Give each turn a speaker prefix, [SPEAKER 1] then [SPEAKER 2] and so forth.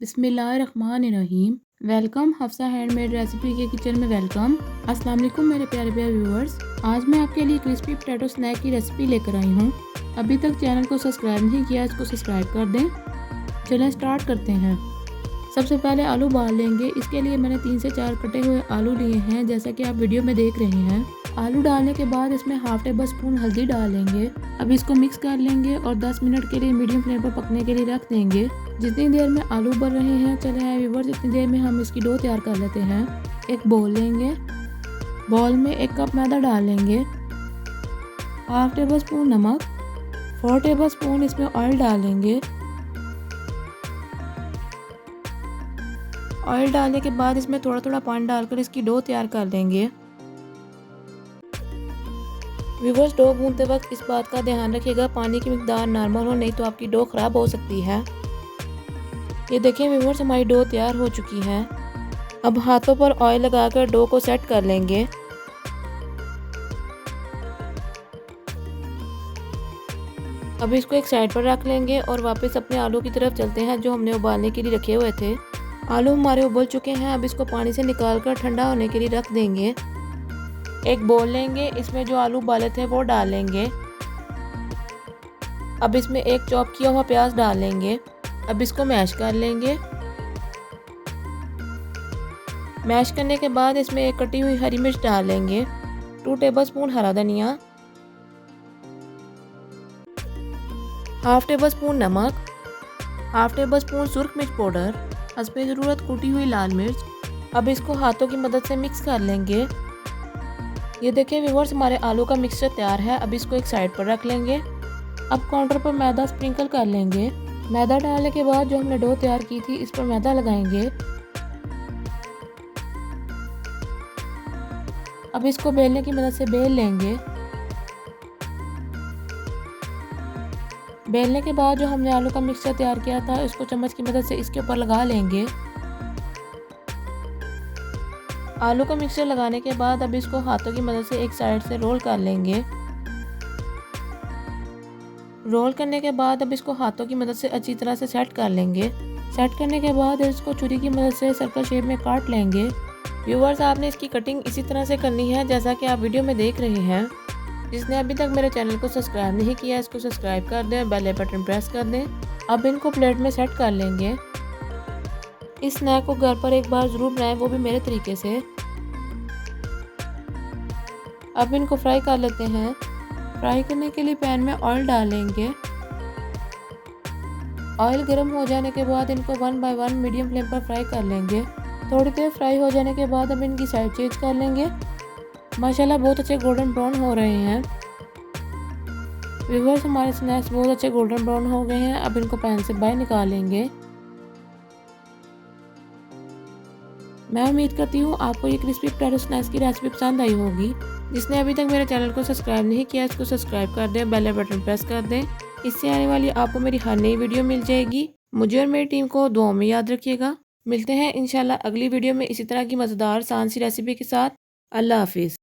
[SPEAKER 1] बिस्मिल्लाहिर्रहमानिर्रहीम। Welcome Hafsa handmade recipe के kitchen में वेलकम। अस्सलाम वालेकुम मेरे प्यारे प्यारे व्यूअर्स। आज मैं आपके लिए क्रिस्पी पोटैटो स्नैक की रेसिपी लेकर आई हूँ। अभी तक चैनल को सब्सक्राइब नहीं किया, इसको सब्सक्राइब कर दें। चलें स्टार्ट करते हैं। सबसे पहले आलू उबाल लेंगे। इसके लिए मैंने 3 से 4 कटे हुए आलू लिए हैं, जैसा कि आप वीडियो में देख रहे हैं। आलू डालने के बाद इसमें हाफ टेबल स्पून हल्दी डालेंगे। अब इसको मिक्स कर लेंगे और 10 मिनट के लिए मीडियम फ्लेम पर पकने के लिए रख देंगे। जितनी देर में आलू उबल रहे हैं, चले आए व्यूअर्स, इतनी देर में हम इसकी डो तैयार कर लेते हैं। एक बोल लेंगे। बोल में 1 कप मैदा डाल लेंगे। हाफ टेबल स्पून नमक, 4 टेबल स्पून इसमें ऑयल डालेंगे। ऑयल डालने के बाद इसमें थोड़ा थोड़ा पानी डालकर इसकी डो तैयार कर लेंगे। व्यूअर्स, डो गूंथते वक्त इस बात का ध्यान रखिएगा पानी की मिकदार नॉर्मल हो, नहीं तो आपकी डो ख़राब हो सकती है। ये देखें व्यूअर्स, हमारी डो तैयार हो चुकी है। अब हाथों पर ऑयल लगाकर डो को सेट कर लेंगे। अब इसको एक साइड पर रख लेंगे और वापस अपने आलू की तरफ चलते हैं जो हमने उबालने के लिए रखे हुए थे। आलू हमारे उबल चुके हैं। अब इसको पानी से निकाल कर ठंडा होने के लिए रख देंगे। एक बोल लेंगे, इसमें जो आलू उबाले थे वो डाल लेंगे। अब इसमें एक चॉप किया हुआ प्याज डाल लेंगे। अब इसको मैश कर लेंगे। मैश करने के बाद इसमें एक कटी हुई हरी मिर्च डाल लेंगे। 2 टेबलस्पून हरा धनिया, हाफ टेबल स्पून नमक, हाफ टेबल स्पून सुरख मिर्च पाउडर, हस्बे ज़रूरत कुटी हुई लाल मिर्च। अब इसको हाथों की मदद से मिक्स कर लेंगे। ये देखें व्यूअर्स, हमारे आलू का मिक्सचर तैयार है। अब इसको एक साइड पर रख लेंगे। अब काउंटर पर मैदा स्प्रिंकल कर लेंगे। मैदा डालने के बाद जो हमने डो तैयार की थी इस पर मैदा लगाएंगे। अब इसको बेलने की मदद से बेल लेंगे। बेलने के बाद जो हमने आलू का मिक्सचर तैयार किया था इसको चम्मच की मदद से इसके ऊपर लगा लेंगे। आलू का मिक्सचर लगाने के बाद अब इसको हाथों की मदद से एक साइड से रोल कर लेंगे। रोल करने के बाद अब इसको हाथों की मदद से अच्छी तरह से सेट कर लेंगे। सेट करने के बाद इसको छुरी की मदद से सर्कल शेप में काट लेंगे। व्यूअर्स, आपने इसकी कटिंग इसी तरह से करनी है जैसा कि आप वीडियो में देख रहे हैं। जिसने अभी तक मेरे चैनल को सब्सक्राइब नहीं किया, इसको सब्सक्राइब कर दें, बेल बटन प्रेस कर दें। अब इनको प्लेट में सेट कर लेंगे। इस स्नैक को घर पर एक बार ज़रूर बनाएं, वो भी मेरे तरीके से। अब इनको फ्राई कर लेते हैं। फ्राई करने के लिए पैन में ऑयल डालेंगे। ऑयल गर्म हो जाने के बाद इनको 1 बाय 1 मीडियम फ्लेम पर फ्राई कर लेंगे। थोड़ी देर फ्राई हो जाने के बाद अब इनकी साइड चेंज कर लेंगे। माशाल्लाह बहुत अच्छे गोल्डन ब्राउन हो रहे हैं। व्यूअर्स, हमारे स्नैक्स बहुत अच्छे गोल्डन ब्राउन हो गए हैं। अब इनको पैन से बाहर निकालेंगे। मैं उम्मीद करती हूँ आपको ये क्रिस्पी पोटैटो स्नैक्स की रेसिपी पसंद आई होगी। जिसने अभी तक मेरे चैनल को सब्सक्राइब नहीं किया, इसको सब्सक्राइब कर दें, बेल बटन प्रेस कर दें। इससे आने वाली आपको मेरी हर नई वीडियो मिल जाएगी। मुझे और मेरी टीम को दुआओं में याद रखिएगा। मिलते हैं इंशाल्लाह अगली वीडियो में इसी तरह की मज़ेदार आसान सी रेसिपी के साथ। अल्लाह हाफिज़।